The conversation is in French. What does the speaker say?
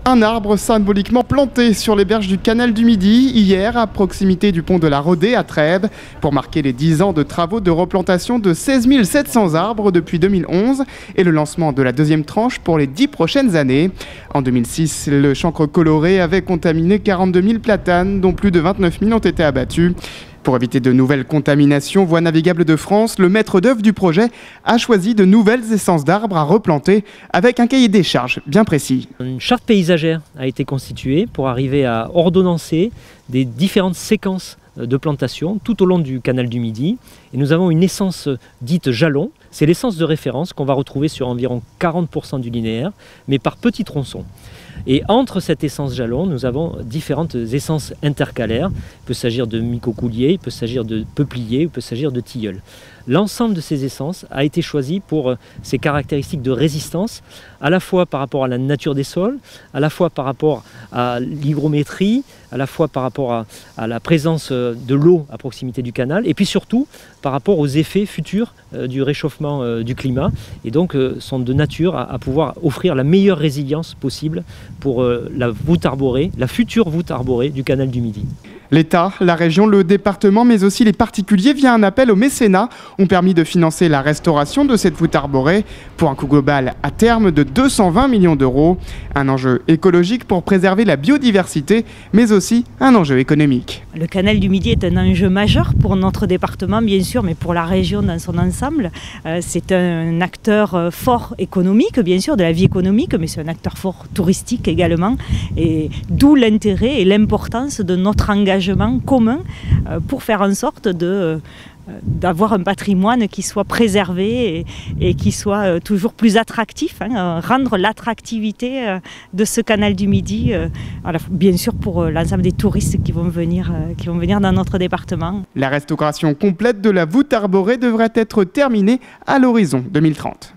Un arbre symboliquement planté sur les berges du canal du Midi, hier, à proximité du pont de la Rodée à Trèbes, pour marquer les 10 ans de travaux de replantation de 16 700 arbres depuis 2011 et le lancement de la deuxième tranche pour les 10 prochaines années. En 2006, le chancre coloré avait contaminé 42 000 platanes, dont plus de 29 000 ont été abattus. Pour éviter de nouvelles contaminations, Voies navigables de France, le maître d'œuvre du projet, a choisi de nouvelles essences d'arbres à replanter avec un cahier des charges bien précis. Une charte paysagère a été constituée pour arriver à ordonnancer des différentes séquences de plantation tout au long du canal du Midi. Et nous avons une essence dite jalon. C'est l'essence de référence qu'on va retrouver sur environ 40% du linéaire, mais par petits tronçons. Et entre cette essence jalon, nous avons différentes essences intercalaires. Il peut s'agir de micocoulier, il peut s'agir de peuplier, il peut s'agir de tilleul. L'ensemble de ces essences a été choisi pour ses caractéristiques de résistance, à la fois par rapport à la nature des sols, à la fois par rapport à l'hygrométrie, à la fois par rapport à la présence de l'eau à proximité du canal, et puis surtout par rapport aux effets futurs du réchauffement du climat, et donc sont de nature à pouvoir offrir la meilleure résilience possible pour la voûte arborée, la future voûte arborée du canal du Midi. L'État, la région, le département, mais aussi les particuliers, via un appel au mécénat, ont permis de financer la restauration de cette voûte arborée pour un coût global à terme de 220 millions d'euros. Un enjeu écologique pour préserver la biodiversité, mais aussi un enjeu économique. Le canal du Midi est un enjeu majeur pour notre département, bien sûr, mais pour la région dans son ensemble. C'est un acteur fort économique, bien sûr, de la vie économique, mais c'est un acteur fort touristique également. Et d'où l'intérêt et l'importance de notre engagement commun pour faire en sorte d'avoir un patrimoine qui soit préservé et qui soit toujours plus attractif, rendre l'attractivité de ce canal du Midi, bien sûr pour l'ensemble des touristes qui vont venir dans notre département. La restauration complète de la voûte arborée devrait être terminée à l'horizon 2030.